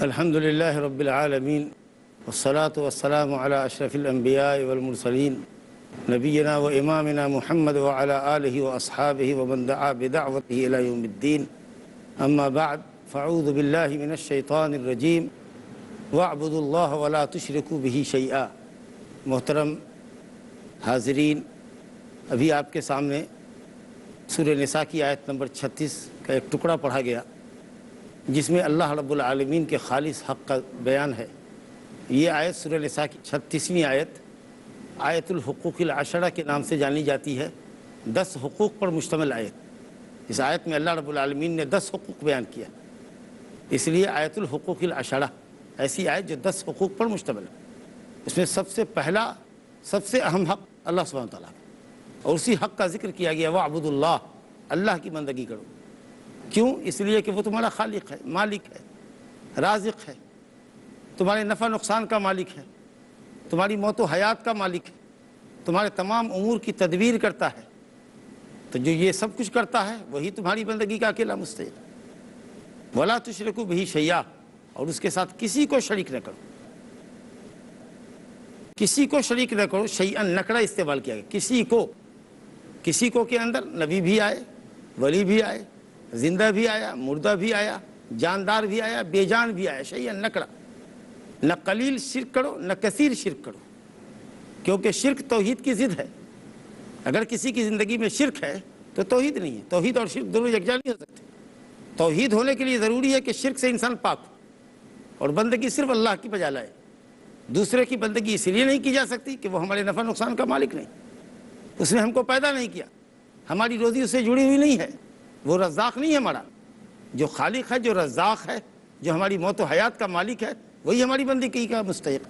الحمد للہ رب العالمین والصلاة والسلام علی اشرف الانبیاء والمرسلین نبینا و امامنا محمد وعلی آلہ واصحابہ ومن دعا بدعوتہ الی یوم الدین اما بعد فاعوذ باللہ من الشیطان الرجیم واعبدوا اللہ ولا تشرکوا بہ شیئا۔ محترم حاضرین، ابھی آپ کے سامنے سورہ نساء کی آیت نمبر 36 کا ایک ٹکڑا پڑھا گیا جس میں اللہ رب العالمین کے خالص حق کا بیان ہے۔ یہ آیت سورہ نساء کی 36ویں آیت آیت الحقوق العشرہ کے نام سے جانی جاتی ہے، 10 حقوق پر مشتمل آیت۔ اس آیت میں اللہ رب العالمین نے 10 حقوق بیان کیا، اس لیے آیت الحقوق العشرہ ایسی آیت جو 10 حقوق پر مشتمل ہے۔ اس میں سب سے پہلا، سب سے اہم حق اللہ سبحانہ وتعالیٰ کا، اور اسی حق کا ذکر کیا گیا وَاعْبُدُوا اللَّهَ، اللہ کی بندگی کرو۔ کیوں؟ اس لیے کہ وہ تمہارا خالق ہے، مالک ہے، رازق ہے، تمہارے نفع نقصان کا مالک ہے، تمہاری موت و حیات کا مالک ہے، تمہارے تمام امور کی تدبیر کرتا ہے۔ تو جو یہ سب کچھ کرتا ہے وہی تمہاری بندگی کا اکیلا مستحق۔ وَلَا تُشْرِكُوا بِهِ شَيْئًا، اور اس کے ساتھ کسی کو شریک نہ کرو، کسی کو شریک نہ کرو۔ شیئن نکرہ استعمال کیا گیا، کسی کو کے اندر نبی بھی آئے، ولی بھی آئے، زندہ بھی آیا، مردہ بھی آیا، جاندار بھی آیا، بے جان بھی آیا۔ شیئن نکرہ، نہ قلیل شرک کرو نہ کثیر شرک کرو، کیونکہ شرک توحید کی ضد ہے۔ اگر کسی کی زندگی میں شرک ہے تو توحید نہیں ہے۔ توحید اور شرک دونوں یکجا نہیں ہو سکتے۔ توحید ہونے کے لیے ضروری ہے کہ شرک سے انسان پاک ہو اور بندگی صرف اللہ کی بجا لائے۔ دوسرے کی بندگی اس لیے نہیں کی جا سکتی کہ وہ ہمارے نفع نقصان کا مالک نہیں، اس نے ہم کو پیدا نہیں کیا، ہماری روزی اس سے جڑی ہوئی نہیں ہے، وہ رزاق نہیں ہے ہمارا۔ جو خالق ہے، جو رزاق ہے، جو ہماری موت و حیات کا مالک ہے، وہی ہماری بندگی کا مستحق۔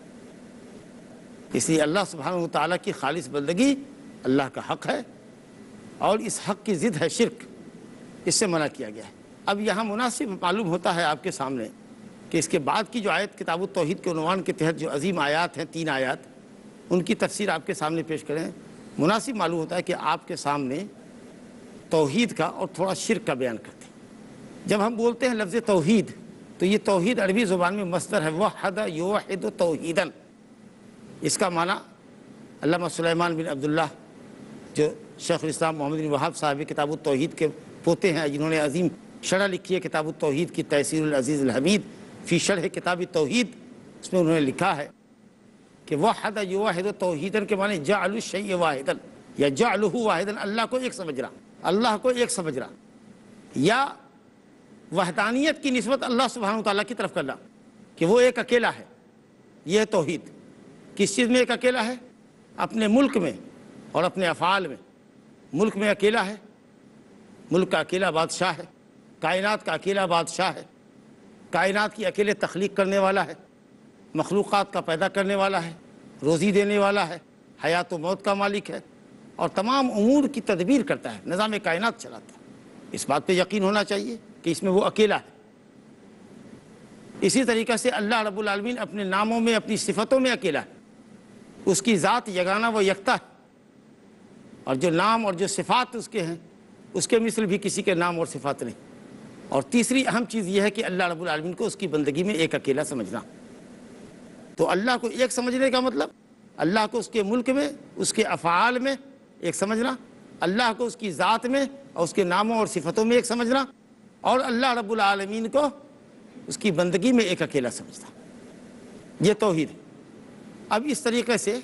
اس لیے اللہ سبحانہ و تعالیٰ کی خالص بندگی اللہ کا حق ہے، اور اس حق کی ضد ہے شرک، اس سے منع کیا گیا ہے۔ اب یہاں مناسب معلوم ہوتا ہے آپ کے سامنے کہ اس کے بعد کی جو آیت کتاب التوحید کے عنوان کے تحت جو عظیم آیات ہیں، 3 آیات، ان کی تفسیر آپ کے سامنے پیش کریں۔ مناسب معلوم ہوتا ہے کہ آپ کے سامنے توحید کا اور تھوڑا شرک کا بیان کرتے ہیں۔ جب ہم بولتے ہیں لفظ توحید تو یہ توحید عربی زبان میں مصدر ہے، وحد یوحد توحیداً۔ اس کا معنی علامہ سلیمان بن عبداللہ جو شیخ الاسلام محمد بن وہاب صاحب کتاب التوحید کے پوتے ہیں، جنہوں نے عظیم شرح لکھی ہے کتاب التوحید کی، تیسیر العزیز الحمید فی شرح کتاب التوحید، اس میں انہوں نے لکھا ہے کہ وحد یوحد توحیداً کے معنی جعل الشیء واحداً یا جعلہ واحداً، اللہ کو ایک سمجھ رہا، اللہ کو ایک سمجھ رہا، یا وحدانیت کی نسبت اللہ سبحانہ وتعالیٰ کی طرف کرنا کہ وہ ایک اکیلا ہے۔ یہ ہے توحید۔ کس چیز میں ایک اکیلا ہے؟ اپنے ملک میں اور اپنے افعال میں۔ ملک میں اکیلا ہے، ملک کا اکیلا بادشاہ ہے، کائنات کا اکیلا بادشاہ ہے، کائنات کی اکیلے تخلیق کرنے والا ہے، مخلوقات کا پیدا کرنے والا ہے، روزی دینے والا ہے، حیات و موت کا مالک ہے، اور تمام امور کی تدبیر کرتا ہے، نظام کائنات چلاتا ہے۔ اس بات پہ یقین ہونا چاہیے کہ اس میں وہ اکیلا ہے۔ اسی طریقے سے اللہ رب العالمین اپنے ناموں میں، اپنی صفتوں میں اکیلا ہے، اس کی ذات یگانہ و یکتا ہے، اور جو نام اور جو صفات اس کے ہیں اس کے مثل بھی کسی کے نام اور صفات نہیں۔ اور تیسری اہم چیز یہ ہے کہ اللہ رب العالمین کو اس کی بندگی میں ایک اکیلا سمجھنا۔ تو اللہ کو ایک سمجھنے کا مطلب اللہ کو اس کے ملک میں، اس کے افعال میں ایک سمجھنا، اللہ کو اس کی ذات میں اور اس کے ناموں اور صفتوں میں ایک سمجھنا، اور اللہ رب العالمین کو اس کی بندگی میں ایک اکیلا سمجھنا۔ یہ توحید ہے۔ اب اس طریقے سے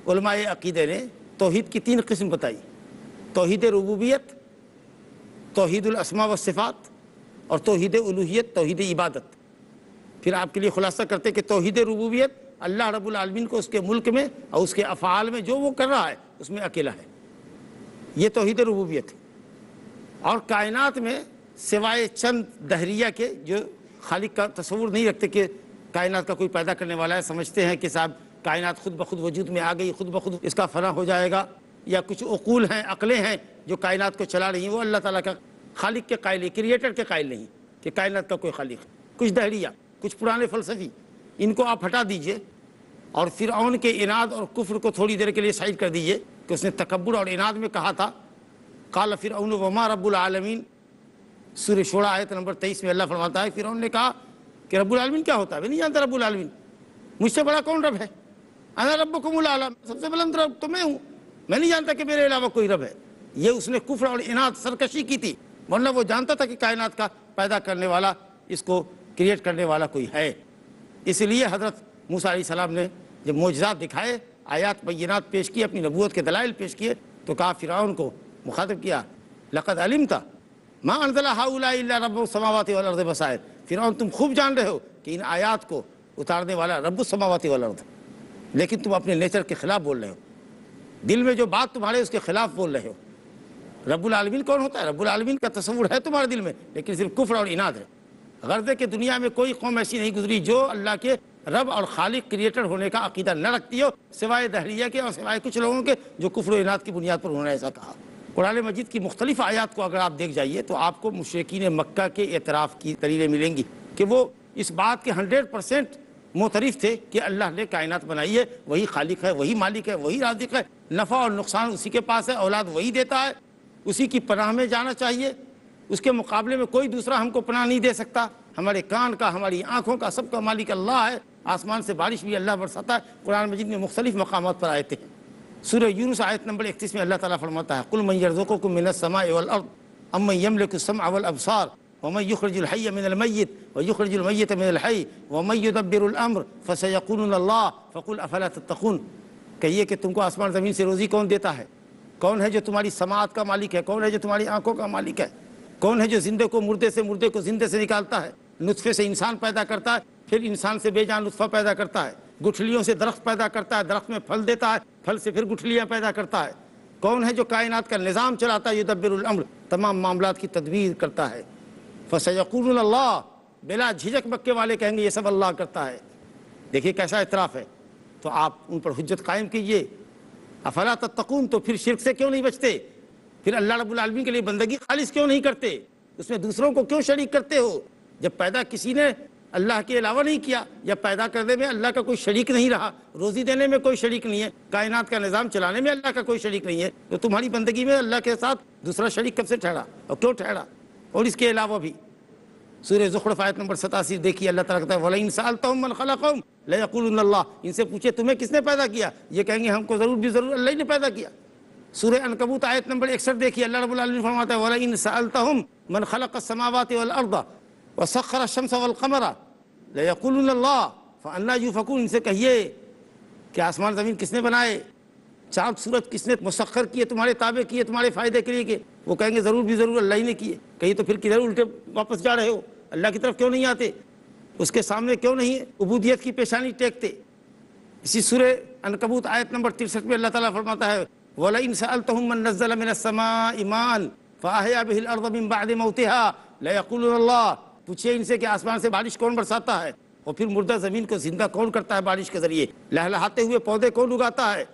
علماء عقیدے نے توحید کی 3 قسم بتائی: توحید ربوبیت، توحید الاسماء والصفات، اور توحید الوہیت، توحید عبادت۔ پھر آپ کے لیے خلاصہ کرتے کہ توحید ربوبیت اللہ رب العالمین کو اس کے ملک میں اور اس کے افعال میں جو وہ کر رہا ہے اس میں اکیلا ہے، یہ توحید ربوبیت ہے۔ اور کائنات میں سوائے چند دہریہ کے جو خالق کا تصور نہیں رکھتے کہ کائنات کا کوئی پیدا کرنے والا ہے، سمجھتے ہیں کہ صاحب کائنات خود بخود وجود میں آ گئی، خود بخود اس کا فنا ہو جائے گا، یا کچھ عقول ہیں، عقلیں ہیں جو کائنات کو چلا رہی ہیں، وہ اللہ تعالیٰ کا خالق کے قائل ہے، کریٹر کے قائل نہیں کہ کائنات کا کوئی خالق ہے۔ کچھ دہریہ، کچھ پرانے فلسفی، ان کو آپ ہٹا دیجئے اور فرعون کے عناد اور کفر کو تھوڑی دیر کے لیے سائڈ کر دیجئے کہ اس نے تکبر اور عناد میں کہا تھا قال فرعون وما رب العالمین، سورہ شورى آیت نمبر 23 میں اللہ فرماتا ہے فرعون نے کہا کہ رب العالمین کیا ہوتا ہے؟ میں نہیں جانتا رب العالمین، مجھ سے بڑا کون رب ہے؟ انا ربکم الاعلی، سب سے بلند رب تو میں ہوں، میں نہیں جانتا کہ میرے علاوہ کوئی رب ہے۔ یہ اس نے کفر اور اناد سرکشی کی تھی، ورنہ وہ جانتا تھا کہ کائنات کا پیدا کرنے والا، اس کو کریٹ کرنے والا کوئی ہے۔ اس لیے حضرت موسیٰ علیہ السلام نے جب معجزات دکھائے، آیات بینات پیش کی، اپنی نبوت کے دلائل پیش کیے، تو کہا فرعون کو مخاطب کیا، لقد علمت ما انزل هؤلاء الا رب السماوات والارض بصائر، فرعون تم خوب جان رہے ہو کہ ان آیات کو اتارنے والا رب السماوات والارض، لیکن تم اپنے نیچر کے خلاف بول رہے ہو، دل میں جو بات تمہارے اس کے خلاف بول رہے ہو۔ رب العالمین کون ہوتا ہے؟ رب العالمین کا تصور ہے تمہارے دل میں، لیکن صرف کفر اور اناد ہے۔ غرض ہے کہ دنیا میں کوئی قوم ایسی نہیں گزری جو اللہ کے رب اور خالق کریٹر ہونے کا عقیدہ نہ رکھتی ہو، سوائے دہریہ کے اور سوائے کچھ لوگوں کے جو کفر و اناد کی بنیاد پر انہوں نے ایسا کہا۔ قرآن مجید کی مختلف آیات کو اگر آپ دیکھ جائیے تو آپ کو مشرکین مکہ کے اعتراف کی دلیلیں ملیں گی کہ وہ اس بات کے 100% معترف تھے کہ اللہ نے کائنات بنائی ہے، وہی خالق ہے، وہی مالک ہے، وہی رازق ہے، نفع اور نقصان اسی کے پاس ہے، اولاد وہی دیتا ہے، اسی کی پناہ میں جانا چاہیے، اس کے مقابلے میں کوئی دوسرا ہم کو پناہ نہیں دے سکتا، ہمارے کان کا، ہماری آنکھوں کا، سب کا مالک اللہ ہے، آسمان سے بارش بھی اللہ برساتا ہے۔ قرآن مجید میں مختلف مقامات پر آیتیں ہیں۔ سورہ یونس آیت نمبر 31 میں اللہ تعالیٰ فرماتا ہے، قُلْ مَنْ يَرْزُقُكُم مِّنَ السَّمَاءِ وَالْأَرْضِ أَمَّنْ يَمْلِكُ السَّمْعَ وَالْأَبْصَارَ وَمَنْ يُخْرِجُ الْحَيَّ مِنَ الْمَيِّتِ وَيُخْرِجُ الْمَيِّتَ مِنَ الْحَيِّ وَمَنْ يُدَبِّرُ الْأَمْرَ فَسَيَقُولُونَ اللَّهُ فَقُلْ أَفَلَا تَتَّقُونَ۔ کہیے کہ تم کو آسمان زمین سے روزی کون دیتا ہے؟ کون ہے جو تمہاری سماعت کا مالک ہے؟ کون ہے جو تمہاری آنکھوں کا مالک ہے؟ کون ہے جو زندے کو مردے سے، مردے کو زندے سے نکالتا ہے؟ نطفے سے انسان پیدا کرتا ہے، پھر انسان سے بے جان نطفہ پیدا کرتا ہے، گٹھلیوں سے درخت پیدا کرتا ہے، درخت میں پھل دیتا ہے، پھل سے پھر گٹھلیاں پیدا کرتا ہے۔ کون ہے جو کائنات کا نظام چلاتا ہے؟ یدبر الامر، تمام معاملات کی تدبیر کرتا ہے۔ فسیقولون اللہ، بلا جھجک مکے والے کہیں گے یہ سب اللہ کرتا ہے۔ دیکھیے کیسا اعتراف ہے، تو آپ ان پر حجت قائم کیجئے۔ افلا تتقون، تو پھر شرک سے کیوں نہیں بچتے؟ پھر اللہ رب العالمین کے لیے بندگی خالص کیوں نہیں کرتے؟ اس میں دوسروں کو کیوں شریک کرتے ہو؟ جب پیدا کسی نے اللہ کے علاوہ نہیں کیا، یا پیدا کرنے میں اللہ کا کوئی شریک نہیں رہا، روزی دینے میں کوئی شریک نہیں ہے، کائنات کا نظام چلانے میں اللہ کا کوئی شریک نہیں ہے، تو تمہاری بندگی میں اللہ کے ساتھ دوسرا شریک کب سے ٹھہرا اور کیوں ٹھہرا؟ اور اس کے علاوہ بھی سورہ زخرف آیت نمبر 87 دیکھیے، اللہ تعالیٰ کہتا ہے وَلَئِن سَأَلْتَهُم مَّنْ خَلَقَهُمْ لَيَقُولُنَّ اللَّهُ، ان سے پوچھے تمہیں کس نے پیدا کیا، یہ کہیں گے ہم کو ضرور بھی ضرور اللہ ہی نے پیدا کیا۔ سورہ عنکبوت آیت نمبر 61 دیکھیے، اللہ رب العالمین فرماتا ہے وَلَئِن سَأَلْتَهُم مَّنْ خَلَقَ السَّمَاوَاتِ وَالْأَرْضَ وَسَخَّرَ الشَّمْسَ وَالْقَمَرَ لَيَقُولُنَّ اللَّهُ فَأَنَّىٰ يُؤْفَكُونَ، ان سے کہیے کہ آسمان زمین کس نے بنائے، چاند سورج کس نے مسخر کیے، تمہارے تابع کیے، تمہارے فائدے کے لیے کہ وہ کہیں گے ضرور بھی ضرور اللہ ہی نے کیے۔ کہیں تو پھر کدھر الٹے واپس جا رہے ہو، اللہ کی طرف کیوں نہیں آتے؟ اس کے سامنے کیوں نہیں عبودیت کی پیشانی ٹیکتے؟ اسی سورہ عنکبوت آیت نمبر 63 میں اللہ تعالیٰ فرماتا ہے وَلَئِن سَأَلْتَهُم مَّن نَّزَّلَ مِنَ السَّمَاءِ مَاءً فَأَحْيَا بِهِ الْأَرْضَ مِن بَعْدِ مَوْتِهَا لَيَقُولُنَّ اللَّهُ، پوچھئے ان سے کہ آسمان سے بارش کون برساتا ہے اور پھر مردہ زمین کو زندہ کون کرتا ہے بارش کے ذریعے، لہلہاتے ہوئے پودے کون اگاتا ہے؟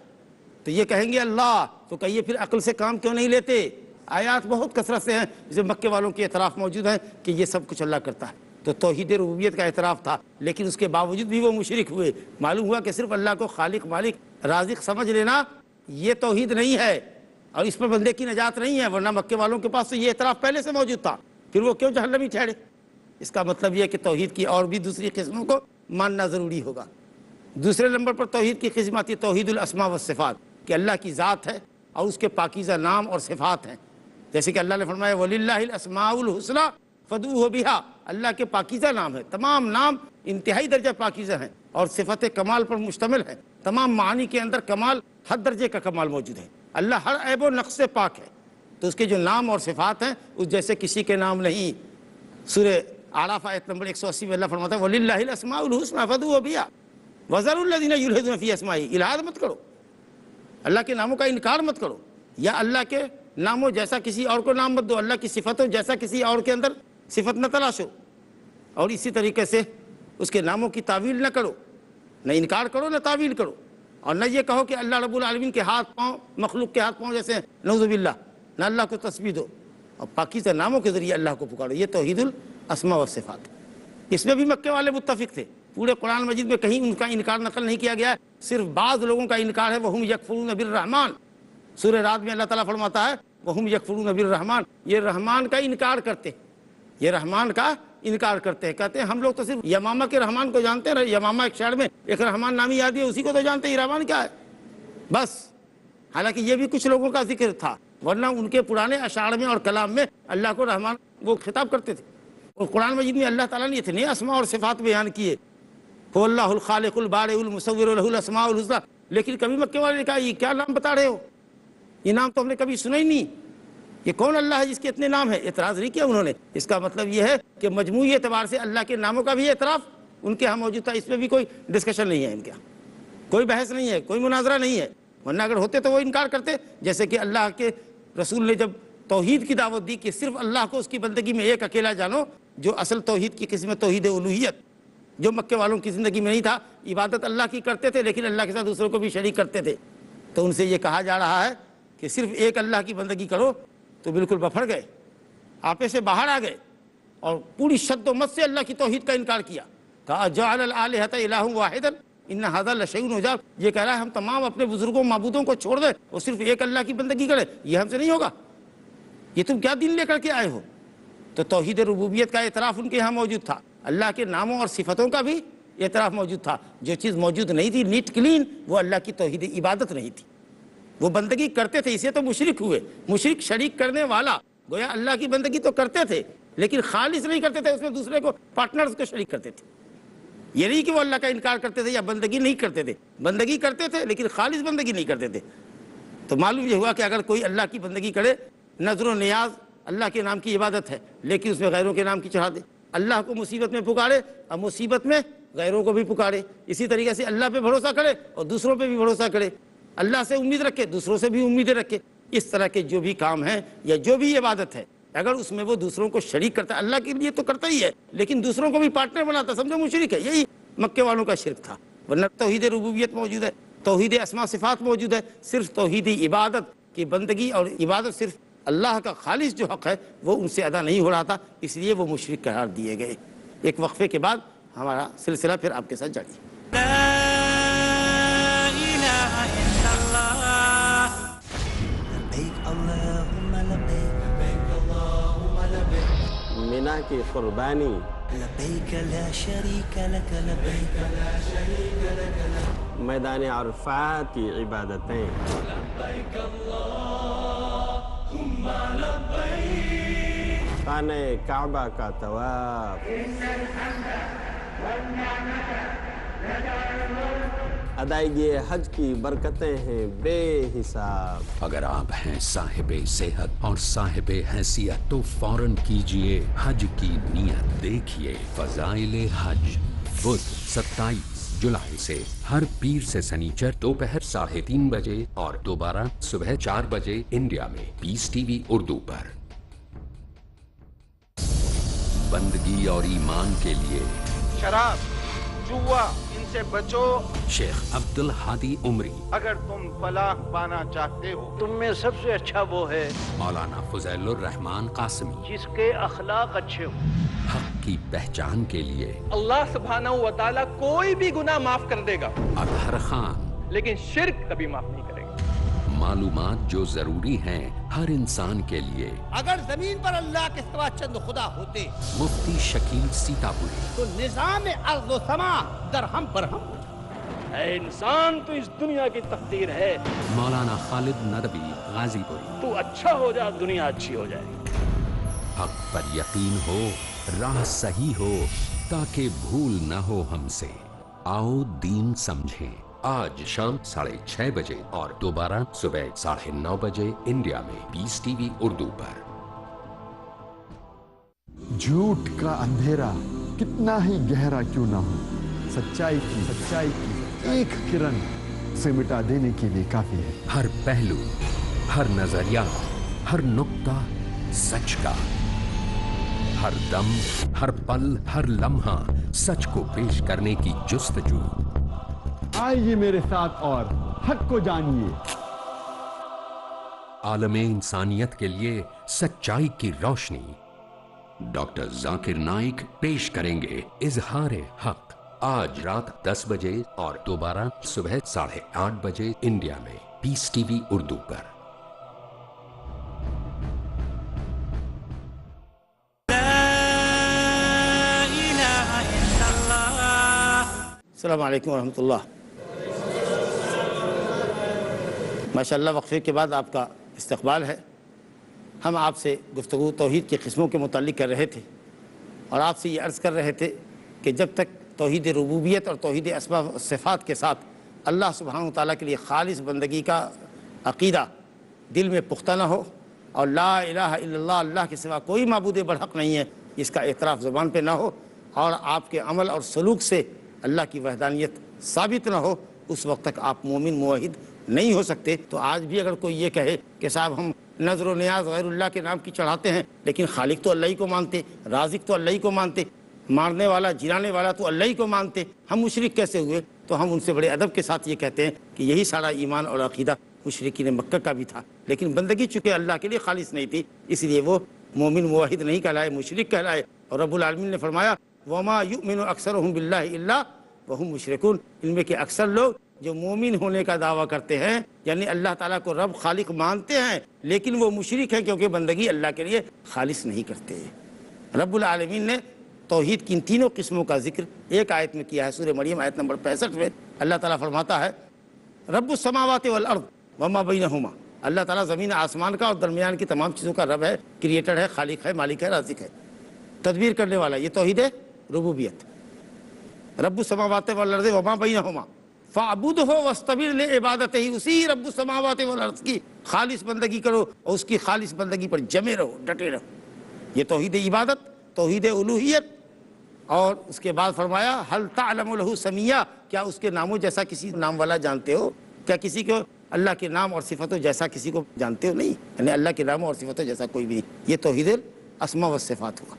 تو یہ کہیں گے اللہ، تو کہیے پھر عقل سے کام کیوں نہیں لیتے؟ آیات بہت کثرت سے ہیں جسے مکے والوں کے اعتراف موجود ہیں کہ یہ سب کچھ اللہ کرتا ہے۔ تو توحید ربوبیت کا اعتراف تھا، لیکن اس کے باوجود بھی وہ مشرک ہوئے۔ معلوم ہوا کہ صرف اللہ کو خالق مالک رازق سمجھ لینا یہ توحید نہیں ہے، اور اس پر بندے کی نجات نہیں ہے، ورنہ مکے والوں کے پاس تو یہ اعتراف پہلے سے موجود تھا، پھر وہ کیوں جہنمی ٹھہرے؟ اس کا مطلب یہ ہے کہ توحید کی اور بھی دوسری قسموں کو ماننا ضروری ہوگا۔ دوسرے نمبر پر توحید کی قسم آتی ہے توحید الاسماء والصفات، کہ اللہ کی ذات ہے اور اس کے پاکیزہ نام اور صفات ہیں، جیسے کہ اللہ نے فرمایا وَلِلَّهِ الْأَسْمَاءُ الْحُسْنَىٰ فَادْعُوهُ بِهَا، اللہ کے پاکیزہ نام ہے، تمام نام انتہائی درجہ پاکیزہ ہیں اور صفت کمال پر مشتمل ہے، تمام معانی کے اندر کمال، ہر درجے کا کمال موجود ہے، اللہ ہر عیب و نقص سے پاک ہے، تو اس کے جو نام اور صفات ہیں اس جیسے کسی کے نام نہیں۔ سورہ اعراف آیت نمبر 180 میں اللہ فرماتا ہے وَلِلَّهِ الْأَسْمَاءُ الْحُسْنَىٰ فَادْعُوهُ بِهَا وَذَرُوا الَّذِينَ يُلْحِدُونَ فِي أَسْمَائِهِ، الحاد مت کرو، اللہ کے ناموں کا انکار مت کرو، یا اللہ کے ناموں جیسا کسی اور کو نام مت دو، اللہ کی صفتوں جیسا کسی اور کے اندر صفت نہ تلاشو، اور اسی طریقے سے اس کے ناموں کی تعویل نہ کرو، نہ انکار کرو نہ تعویل کرو، اور نہ یہ کہو کہ اللہ رب العالمین کے ہاتھ پاؤں مخلوق کے ہاتھ پاؤں جیسے ہیں، نعوذ باللہ، نہ اللہ کو تسبیح دو، اور پاکیزہ ناموں کے ذریعے اللہ کو پکارو، یہ توحید الاسماء والصفات۔ اس میں بھی مکے والے متفق تھے، پورے قرآن مجید میں کہیں ان کا انکار نقل نہیں کیا گیا ہے، صرف بعض لوگوں کا انکار ہے وَهُمْ يَكْفُرُونَ بِالرَّحْمَٰنِ، سورہ رات میں اللہ تعالیٰ فرماتا ہے وَهُمْ يَكْفُرُونَ بِالرَّحْمَٰنِ، یہ رحمان کا انکار کرتے ہیں، یہ رحمان کا انکار کرتے ہیں. کہتے ہیں ہم لوگ تو صرف یمامہ کے رحمان کو جانتے ہیں. یمامہ ایک شہر میں ایک رحمان نامی آدمی ہے, اسی کو تو جانتے ہیں. رحمان کیا ہے بس. حالانکہ یہ بھی کچھ لوگوں کا ذکر تھا, ورنہ ان کے پرانے اشعار میں اور کلام میں اللہ کو رحمان وہ خطاب کرتے تھے. اور قرآن مجید میں اللہ تعالیٰ نے اتنے اسماء اور صفات بیان کیے, هو اللہ الخالق البارئ المصور له الاسماء الحسنى, لیکن کبھی مکے والے نے کہا یہ کیا نام بتا رہے ہو, یہ نام تو ہم نے کبھی سنا ہی نہیں, یہ کون اللہ ہے جس کے اتنے نام ہیں. اعتراض نہیں کیا انہوں نے. اس کا مطلب یہ ہے کہ مجموعی اعتبار سے اللہ کے ناموں کا بھی اعتراف ان کے ہاں موجود تھا. اس میں بھی کوئی ڈسکشن نہیں ہے, ان کے ہاں کوئی بحث نہیں ہے, کوئی مناظرہ نہیں ہے. ورنہ اگر ہوتے تو وہ انکار کرتے. جیسے کہ اللہ کے رسول نے جب توحید کی دعوت دی کہ صرف اللہ کو اس کی بندگی میں ایک اکیلا جانو, جو اصل توحید کی قسم ہے توحید الوہیت, جو مکے والوں کی زندگی میں نہیں تھا. عبادت اللہ کی کرتے تھے لیکن اللہ کے ساتھ دوسروں کو بھی شریک کرتے تھے. تو ان سے یہ کہا جا رہا ہے کہ صرف ایک اللہ کی بندگی کرو, تو بالکل بپھڑ گئے, آپے سے باہر آ گئے اور پوری شد و مت سے اللہ کی توحید کا انکار کیا. کہا جعل الآلہۃ الہ واحدا ان ھذا لشیء عجاب. یہ کہہ رہا ہے ہم تمام اپنے بزرگوں معبودوں کو چھوڑ دیں اور صرف ایک اللہ کی بندگی کریں, یہ ہم سے نہیں ہوگا. یہ تم کیا دین لے کر کے آئے ہو. تو توحید ربوبیت کا اعتراف ان کے یہاں موجود تھا, اللہ کے ناموں اور صفتوں کا بھی اعتراف موجود تھا. جو چیز موجود نہیں تھی نیٹ کلین, وہ اللہ کی توحید عبادت نہیں تھی. وہ بندگی کرتے تھے, اسے تو مشرک ہوئے. مشرک شریک کرنے والا, گویا اللہ کی بندگی تو کرتے تھے لیکن خالص نہیں کرتے تھے, اس میں دوسرے کو پارٹنرز کو شریک کرتے تھے. یہ نہیں کہ وہ اللہ کا انکار کرتے تھے یا بندگی نہیں کرتے تھے, بندگی کرتے تھے لیکن خالص بندگی نہیں کرتے تھے. تو معلوم یہ ہوا کہ اگر کوئی اللہ کی بندگی کرے, نظر و نیاز اللہ کے نام کی عبادت ہے لیکن اس میں غیروں کے نام کی چڑھا دے. اللہ کو مصیبت میں پکارے اور مصیبت میں غیروں کو بھی پکارے. اسی طریقے سے اللہ پہ بھروسہ کرے اور دوسروں پہ بھی بھروسہ کرے. اللہ سے امید رکھے, دوسروں سے بھی امیدیں رکھے. اس طرح کے جو بھی کام ہیں یا جو بھی عبادت ہے, اگر اس میں وہ دوسروں کو شریک کرتا ہے, اللہ کے لیے تو کرتا ہی ہے لیکن دوسروں کو بھی پارٹنر بناتا, سمجھو مشرک ہے. یہی مکے والوں کا شرک تھا. ورنہ توحید ربوبیت موجود ہے, توحید اسماء صفات موجود ہے. صرف توحید عبادت کی بندگی اور عبادت صرف اللہ کا خالص جو حق ہے وہ ان سے ادا نہیں ہو رہا تھا, اس لیے وہ مشرک قرار دیے گئے. ایک وقفے کے بعد ہمارا سلسلہ پھر آپ کے ساتھ جاری. مینا کی قربانی لبیک لا شریک لک لبیک لا شریک لک لبیک میدان عرفات کی عبادتیں لبیک اللہم لبیک خانہ کعبہ کا طواف ادائیگی حج کی برکتیں ہیں بے حساب. اگر آپ ہیں صاحب صحت اور صاحب حیثیت تو فوراً کیجئے حج کی نیت. دیکھیے فضائل حج بدھ 27 جولائی سے ہر پیر سے سنیچر دوپہر 3:30 بجے اور دوبارہ صبح 4 بجے انڈیا میں پیس ٹی وی اردو پر. بندگی اور ایمان کے لیے شراب جوا ان سے بچو. شیخ عبد الحادی عمری, اگر تم فلاح پانا چاہتے ہو تم میں سب سے اچھا وہ ہے مولانا فضیل الرحمان قاسمی, جس کے اخلاق اچھے ہوں. حق کی پہچان کے لیے اللہ سبحانہ و تعالیٰ کوئی بھی گناہ معاف کر دے گا اطہر خان, لیکن شرک کبھی معاف نہیں کرے گا. معلومات جو ضروری ہیں ہر انسان کے لیے. اگر زمین پر اللہ کے سوا چند خدا ہوتے مفتی شکیل سیتاپوری, تو نظام ارض و سما درہم برہم. اے انسان تو اس دنیا کی تقدیر ہے, مولانا خالد ندوی غازی پوری. تو اچھا ہو جا دنیا اچھی ہو جائے. حق پر یقین ہو, راہ صحیح ہو, تاکہ بھول نہ ہو ہم سے. آؤ دین سمجھیں. آج شام 6:30 بجے اور دوبارہ صبح 9:30 بجے انڈیا میں پیس ٹی وی اردو پر. جھوٹ کا اندھیرا کتنا ہی گہرا کیوں نہ ہو, سچائی کی ایک کرن سے مٹا دینے کے لیے کافی ہے. ہر پہلو, ہر نظریہ, ہر نقطہ سچ کا. ہر دم, ہر پل, ہر لمحہ سچ کو پیش کرنے کی جستجو. آئیے میرے ساتھ اور حق کو جانیے. عالم انسانیت کے لیے سچائی کی روشنی. ڈاکٹر ذاکر نائک پیش کریں گے اظہار حق. آج رات 10 بجے اور دوبارہ صبح 8:30 بجے انڈیا میں پیس ٹی وی اردو پر. السلام علیکم ورحمۃ اللہ۔ ماشاءاللہ وقفے کے بعد آپ کا استقبال ہے۔ ہم آپ سے گفتگو توحید کی قسموں کے متعلق کر رہے تھے اور آپ سے یہ عرض کر رہے تھے کہ جب تک توحید ربوبیت اور توحید اسماء و صفات کے ساتھ اللہ سبحانہ وتعالیٰ کے لیے خالص بندگی کا عقیدہ دل میں پختہ نہ ہو اور لا الہ الا اللہ، اللہ کے سوا کوئی معبود برحق نہیں ہے، اس کا اعتراف زبان پہ نہ ہو اور آپ کے عمل اور سلوک سے اللہ کی وحدانیت ثابت نہ ہو، اس وقت تک آپ مومن موحد نہیں ہو سکتے۔ تو آج بھی اگر کوئی یہ کہے کہ صاحب ہم نظر و نیاز غیر اللہ کے نام کی چڑھاتے ہیں لیکن خالق تو اللہ ہی کو مانتے، رازق تو اللہ ہی کو مانتے، مارنے والا جلانے والا تو اللہ ہی کو مانتے، ہم مشرک کیسے ہوئے؟ تو ہم ان سے بڑے ادب کے ساتھ یہ کہتے ہیں کہ یہی سارا ایمان اور عقیدہ مشرکین مکہ کا بھی تھا، لیکن بندگی چونکہ اللہ کے لیے خالص نہیں تھی اس لیے وہ مومن موحد نہیں کہلائے، مشرک کہلائے۔ اور رب العالمین نے فرمایا وَمَا يُؤْمِنُ أَكْثَرُهُم بِاللَّهِ إِلَّا وَهُم مُشْرِكُونَ، ان میں کہ اکثر لوگ جو مومن ہونے کا دعویٰ کرتے ہیں یعنی اللہ تعالیٰ کو رب خالق مانتے ہیں لیکن وہ مشرک ہیں کیونکہ بندگی اللہ کے لیے خالص نہیں کرتے۔ رب العالمین نے توحید کی ان تینوں قسموں کا ذکر ایک آیت میں کیا ہے، سورہ مریم آیت نمبر 65 میں اللہ تعالیٰ فرماتا ہے رب السماوات والارض وما بینہما، اللہ تعالیٰ زمین آسمان کا اور درمیان کی تمام چیزوں کا رب ہے، کریٹر ہے، خالق ہے، مالک ہے، رازق ہے، تدبیر کرنے والا، یہ توحید ربوبیت۔ رب السماوات والارض وما بینہما فاعبدہ واستبر لعبادتہ، اسی رب السماوات والارض کی خالص بندگی کرو اور اس کی خالص بندگی پر جمے رہو، ڈٹے رہو۔ یہ توحید عبادت، توحید الوہیت۔ اور اس کے بعد فرمایا ہل تعلم لہ سمیہ، کیا اس کے ناموں جیسا کسی نام والا جانتے ہو؟ کیا کسی کو اللہ کے نام اور صفتوں جیسا کسی کو جانتے ہو؟ نہیں، یعنی اللہ کے ناموں اور صفتوں جیسا کوئی بھی نہیں۔ یہ توحید الاسماء والصفات ہوا۔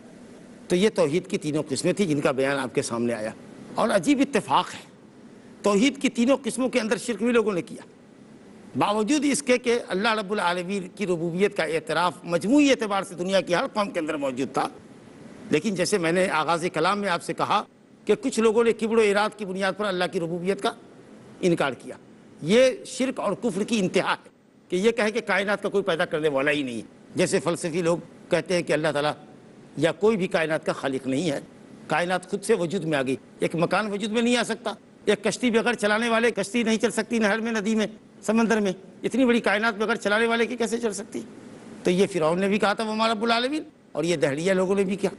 تو یہ توحید کی تینوں قسمیں تھیں جن کا بیان آپ کے سامنے آیا، اور عجیب اتفاق ہے توحید کی تینوں قسموں کے اندر شرک بھی لوگوں نے کیا، باوجود اس کے کہ اللہ رب العالمین کی ربوبیت کا اعتراف مجموعی اعتبار سے دنیا کی ہر قوم کے اندر موجود تھا۔ لیکن جیسے میں نے آغاز کلام میں آپ سے کہا کہ کچھ لوگوں نے کبر و اراد کی بنیاد پر اللہ کی ربوبیت کا انکار کیا۔ یہ شرک اور کفر کی انتہا ہے کہ یہ کہے کہ کائنات کا کوئی پیدا کرنے والا ہی نہیں ہے، جیسے فلسفی لوگ کہتے ہیں کہ اللہ تعالیٰ یا کوئی بھی کائنات کا خالق نہیں ہے، کائنات خود سے وجود میں آ گئی۔ ایک مکان وجود میں نہیں آ سکتا، ایک کشتی بغیر چلانے والے کشتی نہیں چل سکتی، نہر میں، ندی میں، سمندر میں، اتنی بڑی کائنات بغیر چلانے والے کی کیسے چل سکتی؟ تو یہ فرعون نے بھی کہا تھا وما رب العالمین، اور یہ دہڑیہ لوگوں نے بھی کیا۔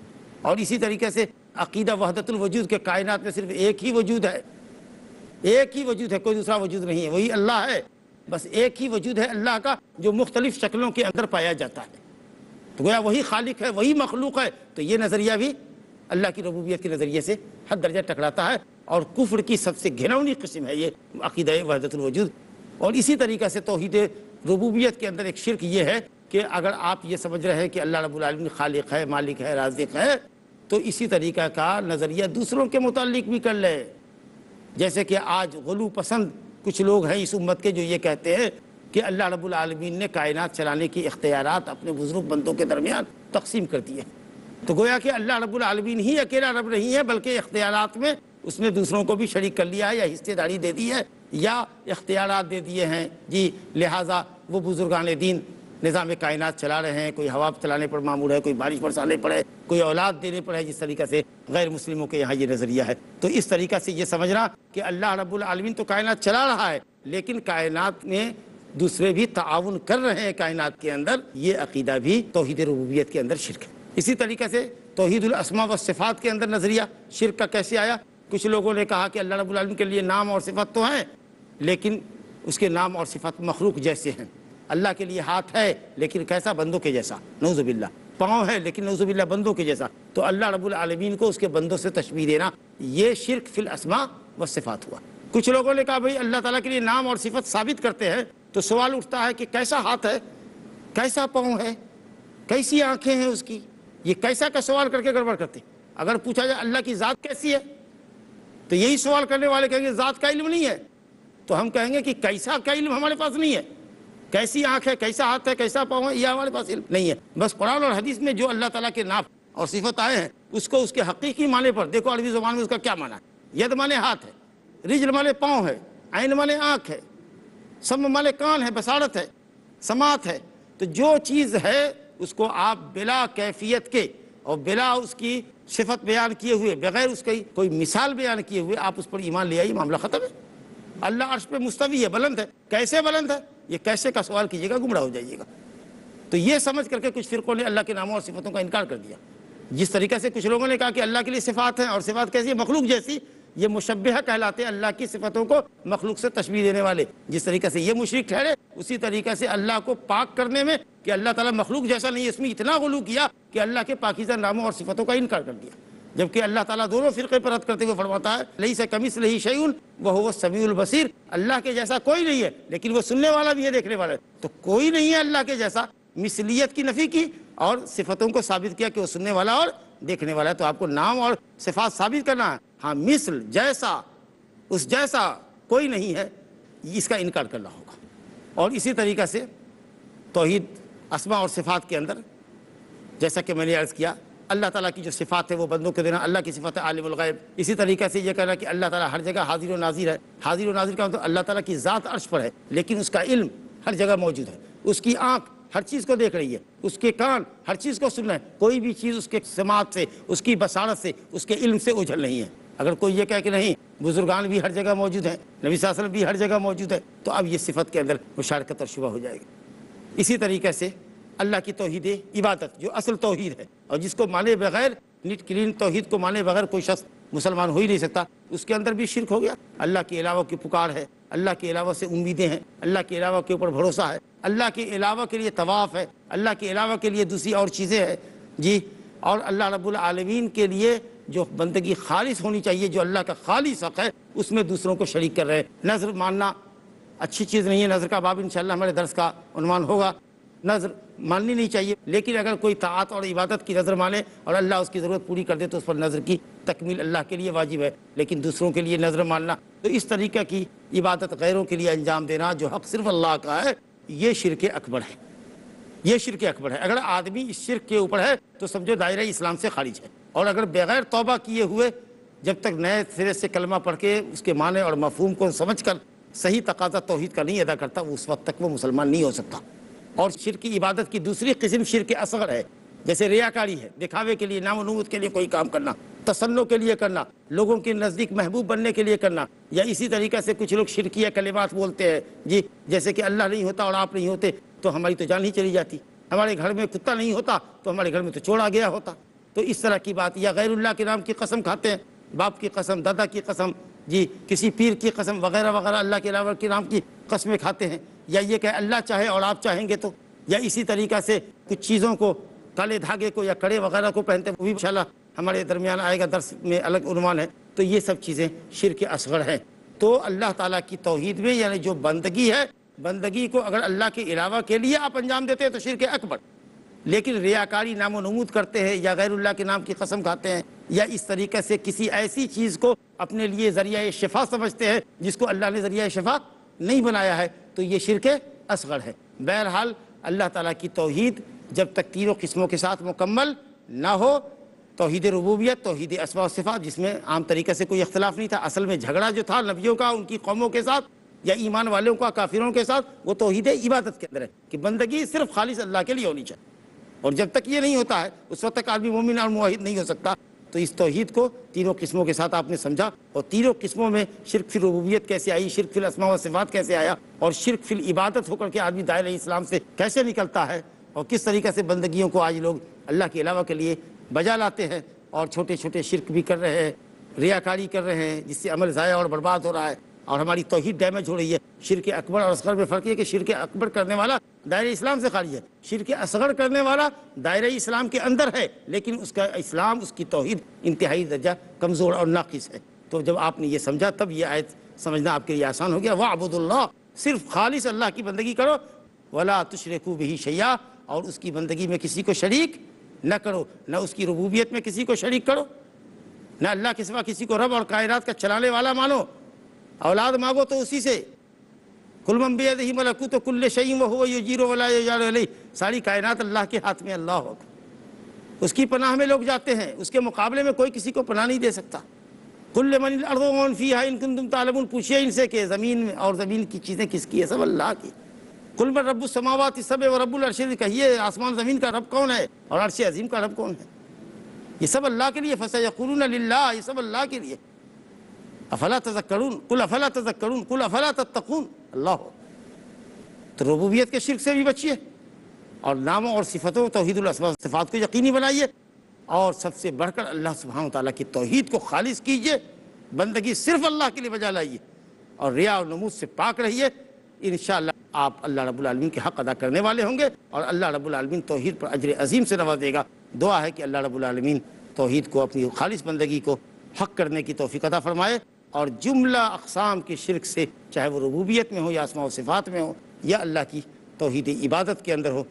اور اسی طریقے سے عقیدہ وحدت الوجود کے کائنات میں صرف ایک ہی وجود ہے، ایک ہی وجود ہے، کوئی دوسرا وجود نہیں ہے، وہی اللہ ہے، بس ایک ہی وجود ہے اللہ کا جو مختلف شکلوں کے اندر پایا جاتا ہے۔ تو گویا وہی خالق ہے، وہی مخلوق ہے۔ تو یہ نظریہ بھی اللہ کی ربوبیت کے نظریے سے حد درجہ ٹکراتا ہے اور کفر کی سب سے گھناؤنی قسم ہے یہ عقیدہ وحدت الوجود۔ اور اسی طریقے سے توحید ربوبیت کے اندر ایک شرک یہ ہے کہ اگر آپ یہ سمجھ رہے ہیں کہ اللہ رب العالمین خالق ہے، مالک ہے، رازق ہے، تو اسی طریقہ کا نظریہ دوسروں کے متعلق بھی کر لے۔ جیسے کہ آج غلو پسند کچھ لوگ ہیں اس امت کے جو یہ کہتے ہیں کہ اللہ رب العالمین نے کائنات چلانے کی اختیارات اپنے بزرگ بندوں کے درمیان تقسیم کر دیے۔ تو گویا کہ اللہ رب العالمین ہی اکیلا رب نہیں ہے بلکہ اختیارات میں اس نے دوسروں کو بھی شریک کر لیا ہے یا حصے داری دے دی ہے یا اختیارات دے دیے ہیں جی، لہٰذا وہ بزرگان دین نظام کائنات چلا رہے ہیں، کوئی ہوا چلانے پر معمور ہے، کوئی بارش برسانے پر ہے، کوئی اولاد دینے پر ہے، جس طریقے سے غیر مسلموں کے یہاں یہ نظریہ ہے۔ تو اس طریقے سے یہ سمجھنا کہ اللہ رب العالمین تو کائنات چلا رہا ہے لیکن کائنات میں دوسرے بھی تعاون کر رہے ہیں کائنات کے اندر، یہ عقیدہ بھی توحید ربوبیت کے اندر شرک ہے۔ اسی طریقے سے توحید الاسماء والصفات کے اندر نظریہ شرک کا کیسے آیا؟ کچھ لوگوں نے کہا کہ اللہ رب العالمین کے لیے نام اور صفات تو ہیں لیکن اس کے نام اور صفات مخلوق جیسے ہیں۔ اللہ کے لیے ہاتھ ہے لیکن کیسا؟ بندوں کے جیسا، نعوذ باللہ۔ پاؤں ہے لیکن نعوذ باللہ بندوں کے جیسا۔ تو اللہ رب العالمین کو اس کے بندوں سے تشبیہ دینا یہ شرک فی الاسماء والصفات ہوا۔ کچھ لوگوں نے کہا بھئی اللہ تعالیٰ کے لیے نام اور صفت ثابت کرتے ہیں تو سوال اٹھتا ہے کہ کیسا ہاتھ ہے، کیسا پاؤں ہے، کیسی آنکھیں ہیں اس کی، یہ کیسا کا سوال کر کے گڑبڑ کرتے۔ اگر پوچھا جائے اللہ کی ذات کیسی ہے تو یہی سوال کرنے والے کہیں گے ذات کا علم نہیں ہے، تو ہم کہیں گے کہ کیسا کا علم ہمارے پاس نہیں ہے، کیسی آنکھ ہے، کیسا ہاتھ ہے، کیسا پاؤں ہے، یہ ہمارے پاس علم نہیں ہے۔ بس قرآن اور حدیث میں جو اللہ تعالیٰ کے نام اور صفت آئے ہیں اس کو اس کے حقیقی معنی پر دیکھو، عربی زبان میں اس کا کیا معنی ہے۔ ید مانے ہاتھ ہے، رجل مانے پاؤں ہے، عین مانے آنکھ ہے، سم مانے کان ہے، بصارت ہے، سماعت ہے۔ تو جو چیز ہے اس کو آپ بلا کیفیت کے اور بلا اس کی صفت بیان کیے ہوئے، بغیر اس کی کوئی مثال بیان کیے ہوئے آپ اس پر ایمان لے آئیے، معاملہ ختم ہے۔ اللہ عرش پہ مستوی ہے، بلند ہے، کیسے بلند ہے؟ یہ کیسے کا سوال کیجیے گا، گمراہ ہو جائیے گا۔ تو یہ سمجھ کر کے کچھ فرقوں نے اللہ کے ناموں اور صفتوں کا انکار کر دیا۔ جس طریقے سے کچھ لوگوں نے کہا کہ اللہ کے لیے صفات ہیں، اور صفات کیسی ہے؟ مخلوق جیسی، یہ مشبہہ کہلاتے ہیں، اللہ کی صفتوں کو مخلوق سے تشبیہ دینے والے۔ جس طریقے سے یہ مشرک ٹھہرے، اسی طریقے سے اللہ کو پاک کرنے میں کہ اللہ تعالیٰ مخلوق جیسا نہیں ہے، اس میں اتنا غلو کیا کہ اللہ کے پاکیزہ ناموں اور صفتوں کا انکار کر دیا۔ جبکہ اللہ تعالیٰ دونوں فرقے پر رد کرتے ہوئے فرماتا ہے لیس کمثلہ شیء وہو السمیع البصیر، اللہ کے جیسا کوئی نہیں ہے، لیکن وہ سننے والا بھی ہے، دیکھنے والا ہے۔ تو کوئی نہیں ہے اللہ کے جیسا، مثلیت کی نفی کی اور صفتوں کو ثابت کیا کہ وہ سننے والا اور دیکھنے والا ہے۔ تو آپ کو نام اور صفات ثابت کرنا ہے، ہاں مثل جیسا، اس جیسا کوئی نہیں ہے، اس کا انکار کرنا ہوگا۔ اور اسی طریقہ سے توحید اسماء اور صفات کے اندر جیسا کہ میں نے عرض کیا، اللہ تعالیٰ کی جو صفات ہے وہ بندوں کو دینا، اللہ کی صفت ہے عالم الغیب۔ اسی طریقے سے یہ کہنا کہ اللہ تعالیٰ ہر جگہ حاضر و ناظر ہے۔ حاضر و ناظر کا مطلب اللہ تعالیٰ کی ذات عرش پر ہے، لیکن اس کا علم ہر جگہ موجود ہے، اس کی آنکھ ہر چیز کو دیکھ رہی ہے، اس کے کان ہر چیز کو سن رہے ہیں، کوئی بھی چیز اس کے سماعت سے، اس کی بصارت سے، اس کے علم سے اوجھل نہیں ہے۔ اگر کوئی یہ کہے کہ نہیں بزرگان بھی ہر جگہ موجود ہیں، نبی صلی اللہ علیہ وسلم بھی ہر جگہ موجود ہے، تو اب یہ صفت کے اندر مشارکت اور شبہ ہو جائے گی۔ اسی طریقے سے اللہ کی توحید عبادت جو اصل توحید ہے، اور جس کو مانے بغیر، نیٹ کلین توحید کو مانے بغیر کوئی شخص مسلمان ہو ہی نہیں سکتا، اس کے اندر بھی شرک ہو گیا۔ اللہ کے علاوہ کی پکار ہے، اللہ کے علاوہ سے امیدیں ہیں، اللہ کے علاوہ کے اوپر بھروسہ ہے، اللہ کے علاوہ کے لیے طواف ہے، اللہ کے علاوہ کے لیے دوسری اور چیزیں ہیں جی۔ اور اللہ رب العالمین کے لیے جو بندگی خالص ہونی چاہیے، جو اللہ کا خالص حق ہے، اس میں دوسروں کو شریک کر رہے ہیں۔ نظر ماننا اچھی چیز نہیں ہے، نظر کا باب انشاءاللہ ہمارے درس کا عنوان ہوگا۔ نظر ماننی نہیں چاہیے، لیکن اگر کوئی طاعت اور عبادت کی نظر مانے اور اللہ اس کی ضرورت پوری کر دے تو اس پر نظر کی تکمیل اللہ کے لیے واجب ہے، لیکن دوسروں کے لیے نظر ماننا، تو اس طریقہ کی عبادت غیروں کے لیے انجام دینا جو حق صرف اللہ کا ہے، یہ شرک اکبر ہے۔ یہ شرک اکبر ہے۔ اگر آدمی اس شرک کے اوپر ہے تو سمجھو دائرہ اسلام سے خارج ہے، اور اگر بغیر توبہ کیے ہوئے جب تک نئے سرے سے کلمہ پڑھ کے اس کے معنی اور مفہوم کو سمجھ کر صحیح تقاضا توحید کا نہیں ادا کرتا، اس وقت تک وہ مسلمان نہیں ہو سکتا۔ اور شرک کی عبادت کی دوسری قسم شرک اصغر ہے، جیسے ریاکاری ہے، دکھاوے کے لیے، نام و نمود کے لیے کوئی کام کرنا، تصنع کے لیے کرنا، لوگوں کے نزدیک محبوب بننے کے لیے کرنا، یا اسی طریقے سے کچھ لوگ شرکیہ کلمات بولتے ہیں جی، جیسے کہ اللہ نہیں ہوتا اور آپ نہیں ہوتے تو ہماری تو جان ہی چلی جاتی، ہمارے گھر میں کتا نہیں ہوتا تو ہمارے گھر میں تو چور آ گیا ہوتا۔ تو اس طرح کی بات، یا غیر اللہ کے نام کی قسم کھاتے ہیں، باپ کی قسم، دادا کی قسم جی، کسی پیر کی قسم وغیرہ وغیرہ، اللہ کے علاوہ کے نام کی قسمیں کھاتے ہیں، یا یہ کہ اللہ چاہے اور آپ چاہیں گے تو، یا اسی طریقہ سے کچھ چیزوں کو، کالے دھاگے کو یا کڑے وغیرہ کو پہنتے ہیں، وہ بھی انشاءاللہ ہمارے درمیان آئے گا، درس میں الگ عنوان ہے۔ تو یہ سب چیزیں شرک اصغر ہیں۔ تو اللہ تعالیٰ کی توحید میں یعنی جو بندگی ہے، بندگی کو اگر اللہ کے علاوہ کے لیے آپ انجام دیتے ہیں تو شرک اکبر، لیکن ریاکاری، نام و نمود کرتے ہیں، یا غیر اللہ کے نام کی قسم کھاتے ہیں، یا اس طریقے سے کسی ایسی چیز کو اپنے لیے ذریعہ شفا سمجھتے ہیں جس کو اللہ نے ذریعہ شفا نہیں بنایا ہے، تو یہ شرک اصغر ہے۔ بہرحال اللہ تعالیٰ کی توحید جب تک تینوں قسموں کے ساتھ مکمل نہ ہو، توحید ربوبیت، توحید اسماء و صفات، جس میں عام طریقے سے کوئی اختلاف نہیں تھا، اصل میں جھگڑا جو تھا نبیوں کا ان کی قوموں کے ساتھ یا ایمان والوں کا کافروں کے ساتھ، وہ توحید عبادت کے اندر ہے کہ بندگی صرف خالص اللہ کے لیے ہونی چاہیے، اور جب تک یہ نہیں ہوتا ہے اس وقت تک آدمی مومن اور موحد نہیں ہو سکتا۔ تو اس توحید کو تینوں قسموں کے ساتھ آپ نے سمجھا، اور تینوں قسموں میں شرک فی الربوبیت کیسے آئی، شرک فی الاسماء و صفات کیسے آیا، اور شرک فی العبادت ہو کر کے آدمی دائرہ اسلام سے کیسے نکلتا ہے، اور کس طریقے سے بندگیوں کو آج لوگ اللہ کے علاوہ کے لیے بجا لاتے ہیں، اور چھوٹے چھوٹے شرک بھی کر رہے ہیں، ریاکاری کر رہے ہیں، جس سے عمل ضائع اور برباد ہو رہا ہے، اور ہماری توحید ڈیمیج ہو رہی ہے۔ شرک اکبر اور اصغر میں فرق یہ کہ شرک اکبر کرنے والا دائرہ اسلام سے خارج ہے، شرک اصغر کرنے والا دائرہ اسلام کے اندر ہے، لیکن اس کا اسلام، اس کی توحید انتہائی درجہ کمزور اور ناقص ہے۔ تو جب آپ نے یہ سمجھا تب یہ آیت سمجھنا آپ کے لیے آسان ہو گیا۔ وَاعْبُدُوا اللَّهَ، صرف خالص اللہ کی بندگی کرو، وَلَا تُشْرِكُوا بِهِ شَيْئًا، اور اس کی بندگی میں کسی کو شریک نہ کرو، نہ اس کی ربوبیت میں کسی کو شریک کرو، نہ اللہ کے سوا کسی کو رب اور کائنات کا چلانے والا مانو۔ اولاد مانگو تو اسی سے، کل من بیدہ ملکوت کل شیء وہو یجیر ولا یجار علیہ، ساری کائنات اللہ کے ہاتھ میں، اللہ ہو، اس کی پناہ میں لوگ جاتے ہیں، اس کے مقابلے میں کوئی کسی کو پناہ نہیں دے سکتا۔ کل من الارض ومن فیہا ان کنتم تعلمون، پوچھئے ان سے کہ زمین میں اور زمین کی چیزیں کس کی ہے، سب اللہ کی۔ کل من رب السماوات السبع ورب العرش، کہیے آسمان زمین کا رب کون ہے اور عرش عظیم کا رب کون ہے۔ یہ سب اللہ کے لیے، فَسَيَقُولُونَ لِلَّهِ، یہ سب اللہ کے لیے. افلا تذکرون قل افلا تذکرون قل افلا تتقون. اللہ. تو ربوبیت کے شرک سے بھی بچیے، اور ناموں اور صفتوں توحید الاسماء و صفات کو یقینی بنائیے، اور سب سے بڑھ کر اللہ سبحانہ و تعالیٰ کی توحید کو خالص کیجئے، بندگی صرف اللہ کے لیے بجا لائیے، اور ریا اور نمود سے پاک رہیے. انشاءاللہ آپ اللہ رب العالمین کے حق ادا کرنے والے ہوں گے، اور اللہ رب العالمین توحید پر اجر عظیم سے نوازے گا. دعا ہے کہ اللہ رب العالمین توحید کو، اپنی خالص بندگی کو حق کرنے کی توفیق عطا فرمائے، اور جملہ اقسام کے شرک سے، چاہے وہ ربوبیت میں ہو یا اسماء و صفات میں ہو یا اللہ کی توحید عبادت کے اندر ہو،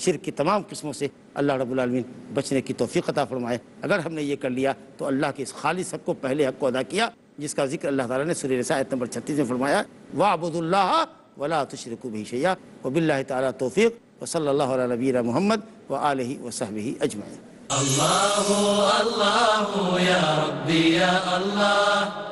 شرک کی تمام قسموں سے اللہ رب العالمین بچنے کی توفیق عطا فرمائے. اگر ہم نے یہ کر لیا تو اللہ کے اس خالص حق کو، پہلے حق کو ادا کیا، جس کا ذکر اللہ تعالیٰ نے سورہ نساء آیت نمبر 36 میں فرمایا، وَاعْبُدُوا اللَّهَ وَلَا تُشْرِكُوا بِهِ شَيْئًا وَبِاللَّهِ تعالیٰ توفیق. وصلی اللہ علی نبینا محمد وآلہ وصحبہ اجمعین. الله الله يا ربي يا الله